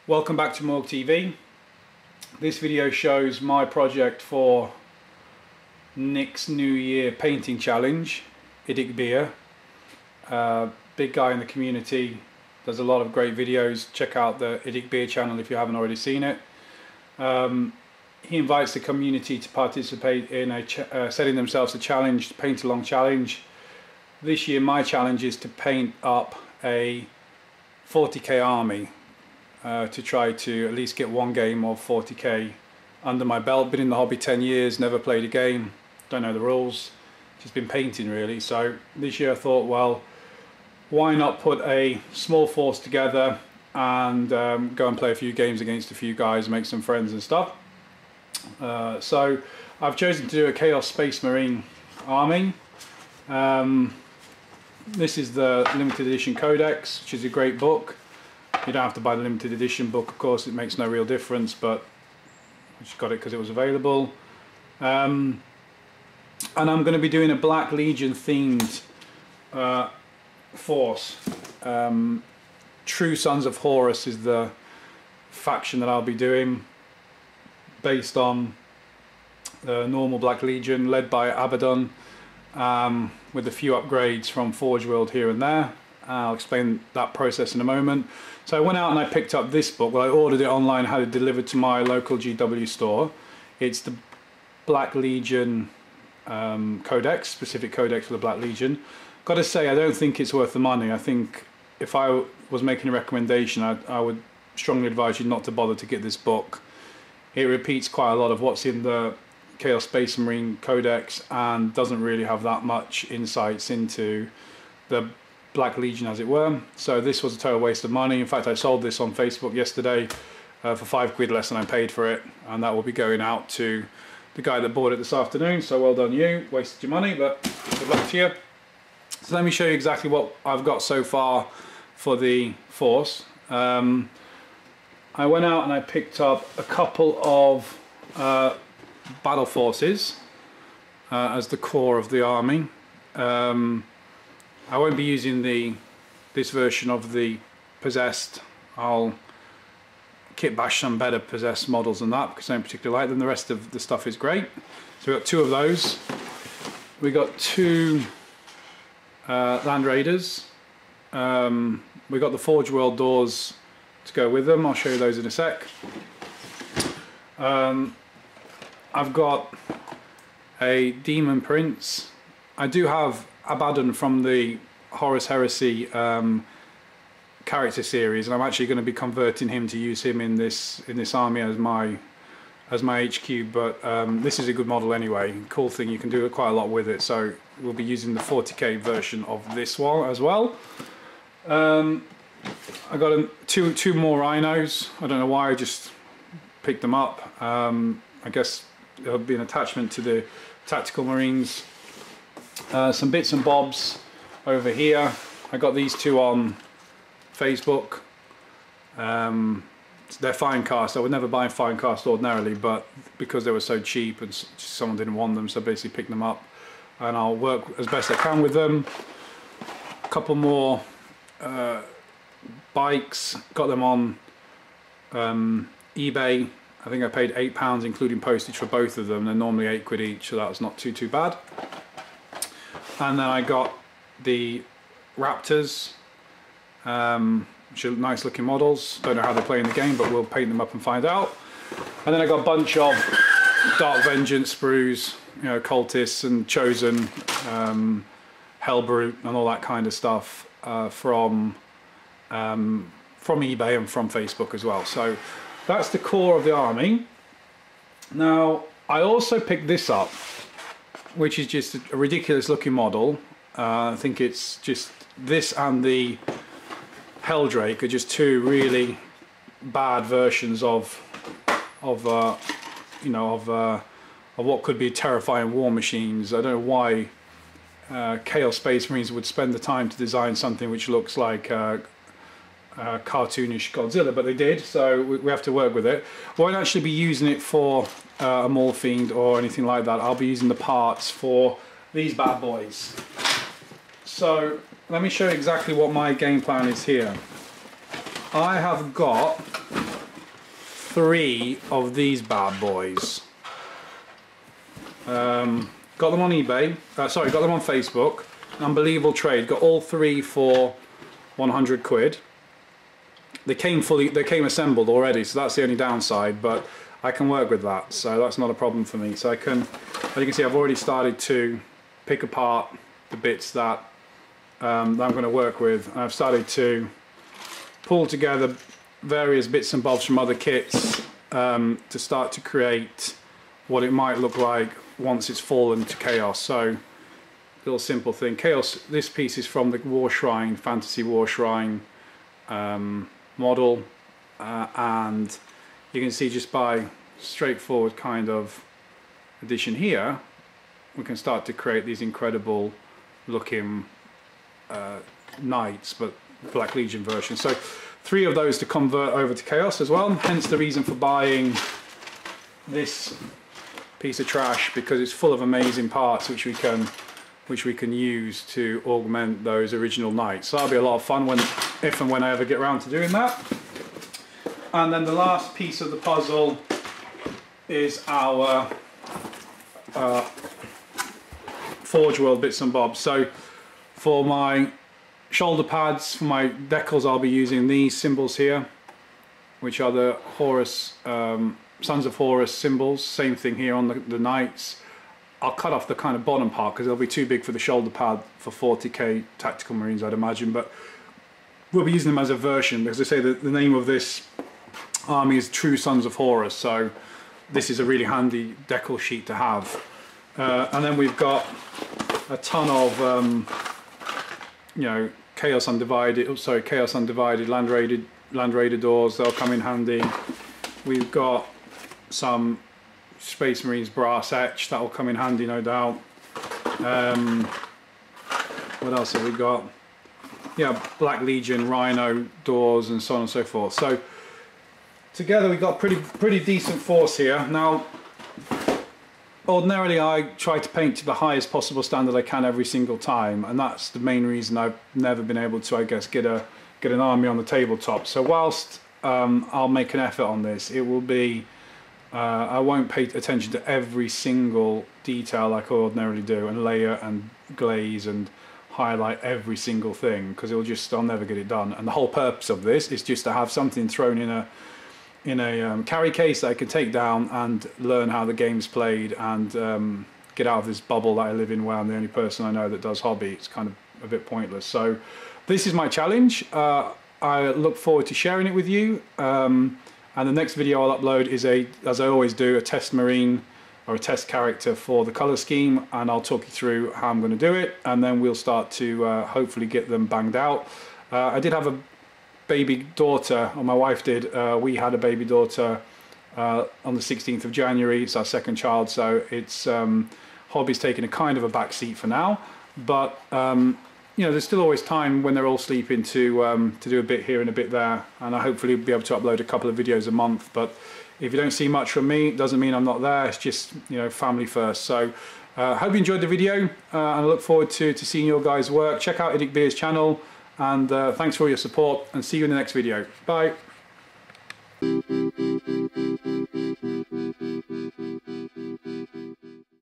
Welcome back to Morg TV. This video shows my project for Nick's New Year painting challenge. IDIC beer, big guy in the community, does a lot of great videos. Check out the IDIC beer channel if you haven't already seen it. He invites the community to participate in setting themselves a challenge, paint along challenge. This year my challenge is to paint up a 40k army, to try to at least get one game of 40k under my belt. Been in the hobby 10 years, never played a game, don't know the rules, just been painting really. So this year I thought, well, why not put a small force together and go and play a few games against a few guys, make some friends and stuff. So I've chosen to do a Chaos Space Marine army. This is the limited edition codex, which is a great book. You don't have to buy the limited edition book, of course, it makes no real difference, but I just got it because it was available. And I'm going to be doing a Black Legion themed force. True Sons of Horus is the faction that I'll be doing, based on the normal Black Legion, led by Abaddon, with a few upgrades from Forge World here and there. I'll explain that process in a moment. So I went out and I picked up this book. Well, I ordered it online, had it delivered to my local GW store. It's the Black Legion codex, specific codex for the Black Legion. Got to say, I don't think it's worth the money. I think if I was making a recommendation, I would strongly advise you not to bother to get this book. It repeats quite a lot of what's in the Chaos Space Marine codex and doesn't really have that much insights into the Black Legion, as it were. So this was a total waste of money. In fact, I sold this on Facebook yesterday for £5 less than I paid for it, and that will be going out to the guy that bought it this afternoon. So well done you, wasted your money, but good luck to you. So let me show you exactly what I've got so far for the force. I went out and I picked up a couple of battle forces as the core of the army. I won't be using this version of the Possessed. I'll kit bash some better Possessed models than that because I don't particularly like them. The rest of the stuff is great. So we've got two of those. We got two Land Raiders. We got the Forge World doors to go with them. I'll show you those in a sec. I've got a Demon Prince. I do have Abaddon from the Horus Heresy character series, and I'm actually going to be converting him to use him in this army as my HQ. But this is a good model anyway. Cool thing, you can do quite a lot with it. So we'll be using the 40k version of this one as well. I got two more rhinos. I don't know why, I just picked them up. I guess there'll be an attachment to the Tactical Marines. Some bits and bobs over here. I got these two on Facebook. They're fine cast. I would never buy fine cast ordinarily, but because they were so cheap and someone didn't want them, so I basically picked them up, and I'll work as best I can with them. A couple more bikes, got them on eBay. I think I paid £8 including postage for both of them. They're normally £8 each, so that was not too bad. And then I got the Raptors, which are nice looking models. Don't know how they play in the game, but we'll paint them up and find out. And then I got a bunch of Dark Vengeance sprues, you know, Cultists and Chosen, Hellbrute and all that kind of stuff from eBay and from Facebook as well. So that's the core of the army. Now I also picked this up, which is just a ridiculous looking model. I think it's just this and the Helldrake are just two really bad versions of what could be terrifying war machines. I don't know why Chaos Space Marines would spend the time to design something which looks like cartoonish Godzilla, but they did, so we have to work with it. I won't actually be using it for a Maul Fiend or anything like that. I'll be using the parts for these bad boys. So let me show you exactly what my game plan is here. I have got 3 of these bad boys. Got them on eBay, sorry, got them on Facebook. Unbelievable trade, got all 3 for 100 quid. They came assembled already, so that's the only downside, but I can work with that, so that's not a problem for me. So I can, as you can see, I've already started to pick apart the bits that, that I'm going to work with. And I've started to pull together various bits and bobs from other kits to start to create what it might look like once it's fallen to Chaos. So, little simple thing. Chaos, this piece is from the War Shrine, Fantasy War Shrine model, and you can see just by straightforward kind of addition here, we can start to create these incredible looking knights, but Black Legion version. So 3 of those to convert over to Chaos as well, hence the reason for buying this piece of trash, because it's full of amazing parts which we can use to augment those original knights. So that'll be a lot of fun if and when I ever get around to doing that. And then the last piece of the puzzle is our Forge World bits and bobs. So for my shoulder pads, for my decals, I'll be using these symbols here, which are the HORUS, Sons of Horus symbols. Same thing here on the knights. I'll cut off the kind of bottom part because it'll be too big for the shoulder pad for 40k tactical marines, I'd imagine, but we'll be using them as a version, because they say that the name of this army is True Sons of Horus, so this is a really handy decal sheet to have. And then we've got a ton of you know, Chaos Undivided Land Raider doors. They'll come in handy. We've got some Space Marines brass etch, that will come in handy, no doubt. What else have we got? Yeah, Black Legion, Rhino doors, and so on and so forth. So together we've got pretty decent force here. Now, ordinarily I try to paint to the highest possible standard I can every single time, and that's the main reason I've never been able to, I guess, get an army on the tabletop. So whilst I'll make an effort on this, it will be I won't pay attention to every single detail like I ordinarily do, and layer and glaze and highlight every single thing, because I'll never get it done. And the whole purpose of this is just to have something thrown in a carry case that I can take down and learn how the game's played, and get out of this bubble that I live in where I'm the only person I know that does hobby. It's kind of a bit pointless. So this is my challenge. I look forward to sharing it with you. And the next video I'll upload is, as I always do, a test marine or a test character for the colour scheme, and I'll talk you through how I'm going to do it, and then we'll start to hopefully get them banged out. I did have a baby daughter, or my wife did. We had a baby daughter on the 16th of January. It's our second child, so it's hobby's taking a kind of a back seat for now, but you know, there's still always time when they're all sleeping to do a bit here and a bit there, and I hopefully be able to upload a couple of videos a month. But if you don't see much from me, it doesn't mean I'm not there. It's just, you know, family first. So hope you enjoyed the video, and I look forward to seeing your guys' work. Check out IDIC Beer's channel, and thanks for all your support, and see you in the next video. Bye.